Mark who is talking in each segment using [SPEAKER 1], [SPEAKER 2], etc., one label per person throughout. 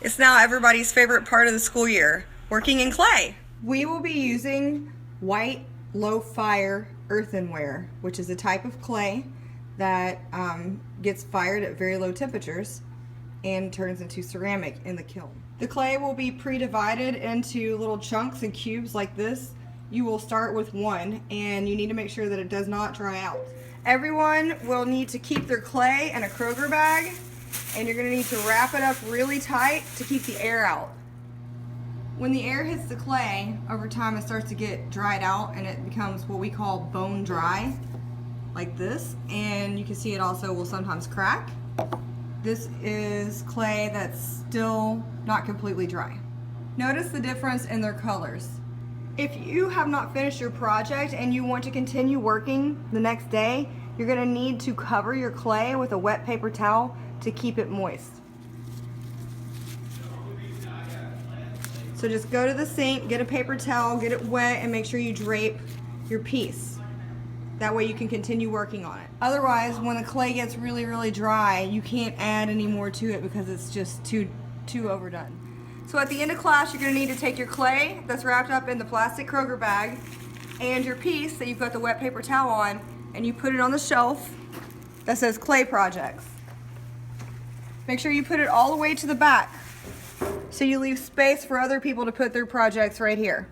[SPEAKER 1] It's now everybody's favorite part of the school year, working in clay. We will be using white low fire earthenware, which is a type of clay that gets fired at very low temperatures and turns into ceramic in the kiln. The clay will be pre-divided into little chunks and cubes like this. You will start with one, and you need to make sure that it does not dry out. Everyone will need to keep their clay in a Kroger bag, and you're going to need to wrap it up really tight to keep the air out. When the air hits the clay, over time it starts to get dried out and it becomes what we call bone dry, like this, and you can see it also will sometimes crack. This is clay that's still not completely dry. Notice the difference in their colors. If you have not finished your project and you want to continue working the next day, you're going to need to cover your clay with a wet paper towel to keep it moist. So just go to the sink, get a paper towel, get it wet, and make sure you drape your piece. That way you can continue working on it. Otherwise, when the clay gets really, really dry, you can't add any more to it because it's just too overdone. So at the end of class, you're going to need to take your clay that's wrapped up in the plastic Kroger bag and your piece that you've got the wet paper towel on, and you put it on the shelf that says clay projects. Make sure you put it all the way to the back so you leave space for other people to put their projects right here.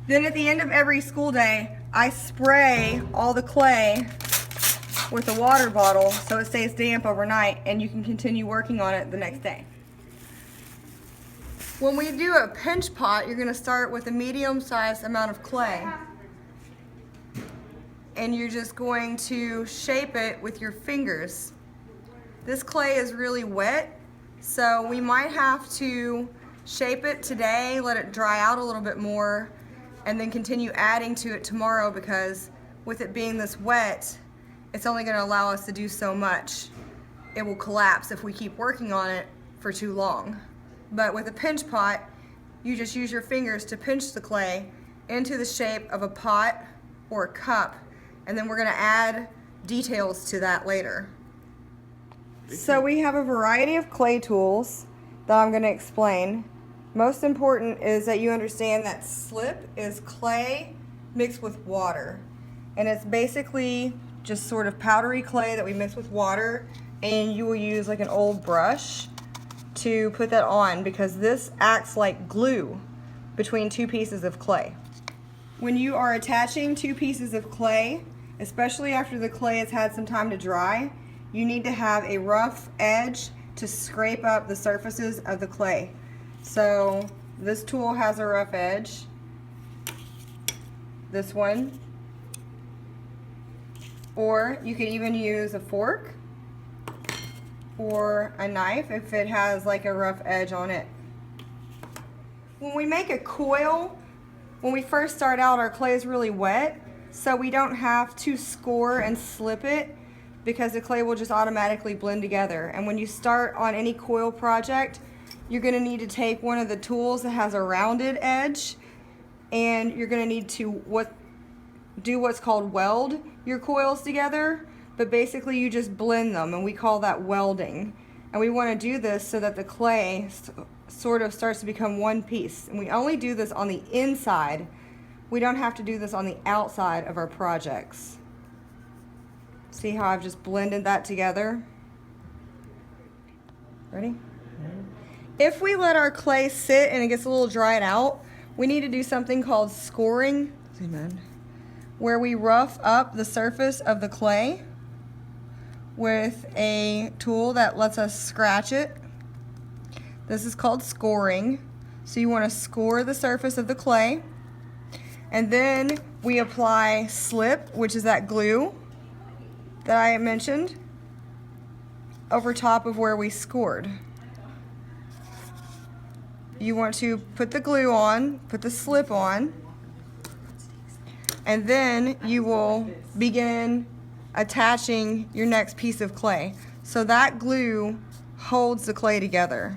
[SPEAKER 1] Then at the end of every school day, I spray all the clay with a water bottle so it stays damp overnight and you can continue working on it the next day. When we do a pinch pot, you're going to start with a medium-sized amount of clay. And you're just going to shape it with your fingers. This clay is really wet, so we might have to shape it today, let it dry out a little bit more, and then continue adding to it tomorrow, because with it being this wet, it's only going to allow us to do so much. It will collapse if we keep working on it for too long. But with a pinch pot, you just use your fingers to pinch the clay into the shape of a pot or a cup, and then we're going to add details to that later. So we have a variety of clay tools that I'm going to explain. Most important is that you understand that slip is clay mixed with water. And it's basically just sort of powdery clay that we mix with water, and you will use like an old brush to put that on because this acts like glue between two pieces of clay. When you are attaching two pieces of clay, especially after the clay has had some time to dry, you need to have a rough edge to scrape up the surfaces of the clay. So this tool has a rough edge. This one. Or you could even use a fork or a knife if it has like a rough edge on it. When we make a coil, when we first start out, our clay is really wet, so we don't have to score and slip it because the clay will just automatically blend together. And when you start on any coil project, you're going to need to take one of the tools that has a rounded edge, and you're going to need to do what's called weld your coils together. But basically you just blend them, and we call that welding. And we want to do this so that the clay sort of starts to become one piece. And we only do this on the inside. We don't have to do this on the outside of our projects. See how I've just blended that together? Ready? If we let our clay sit and it gets a little dried out, we need to do something called scoring, where we rough up the surface of the clay with a tool that lets us scratch it. This is called scoring. So you want to score the surface of the clay, and then we apply slip, which is that glue that I mentioned, over top of where we scored. You want to put the glue on, put the slip on, and then you will begin attaching your next piece of clay. So that glue holds the clay together.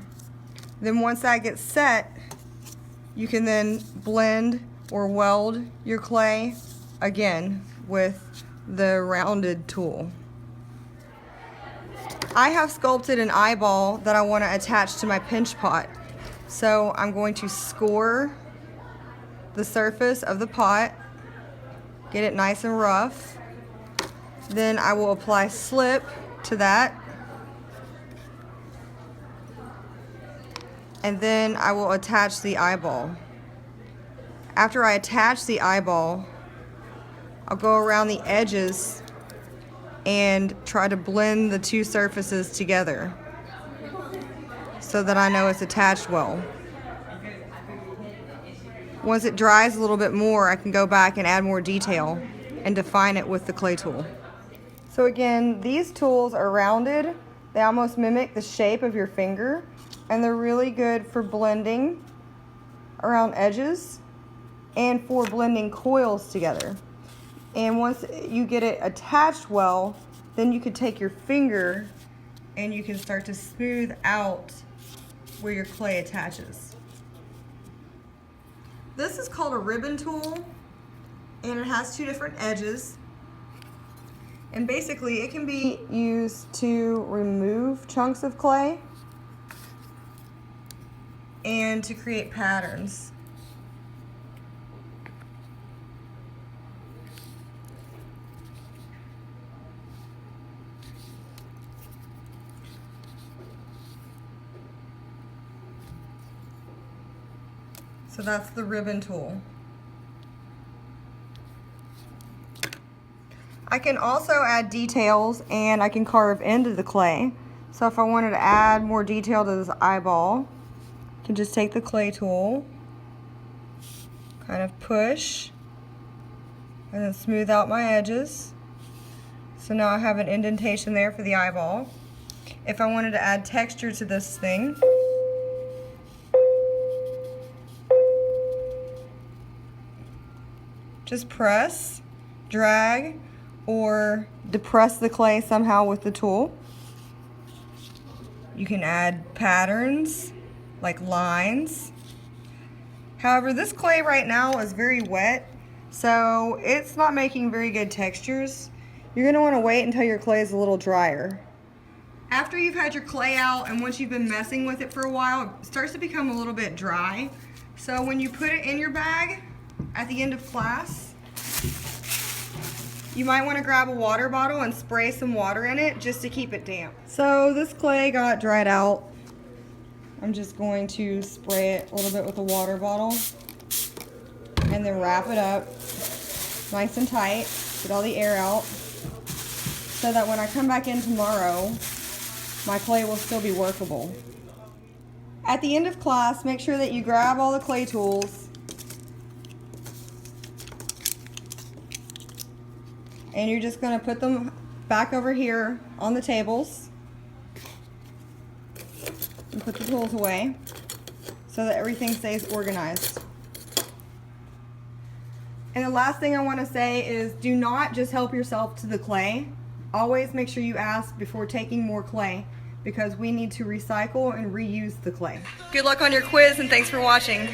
[SPEAKER 1] Then once that gets set, you can then blend or weld your clay again with the rounded tool. I have sculpted an eyeball that I want to attach to my pinch pot. So I'm going to score the surface of the pot, get it nice and rough. Then I will apply slip to that. And then I will attach the eyeball. After I attach the eyeball, I'll go around the edges and try to blend the two surfaces together so that I know it's attached well. Once it dries a little bit more, I can go back and add more detail and define it with the clay tool. So again, these tools are rounded. They almost mimic the shape of your finger, and they're really good for blending around edges and for blending coils together. And once you get it attached well, then you could take your finger and you can start to smooth out where your clay attaches. This is called a ribbon tool, and it has two different edges. And basically it can be used to remove chunks of clay and to create patterns. So that's the ribbon tool. I can also add details, and I can carve into the clay. So if I wanted to add more detail to this eyeball, I can just take the clay tool, kind of push, and then smooth out my edges. So now I have an indentation there for the eyeball. If I wanted to add texture to this thing, just press, drag, or depress the clay somehow with the tool. You can add patterns like lines. However, this clay right now is very wet, so it's not making very good textures. You're going to want to wait until your clay is a little drier. After you've had your clay out and once you've been messing with it for a while, it starts to become a little bit dry. So when you put it in your bag at the end of class, you might want to grab a water bottle and spray some water in it just to keep it damp. So this clay got dried out. I'm just going to spray it a little bit with a water bottle and then wrap it up nice and tight, get all the air out, so that when I come back in tomorrow, my clay will still be workable. At the end of class, make sure that you grab all the clay tools and you're just going to put them back over here on the tables and put the tools away so that everything stays organized. And the last thing I want to say is, do not just help yourself to the clay. Always make sure you ask before taking more clay, because we need to recycle and reuse the clay. Good luck on your quiz, and thanks for watching.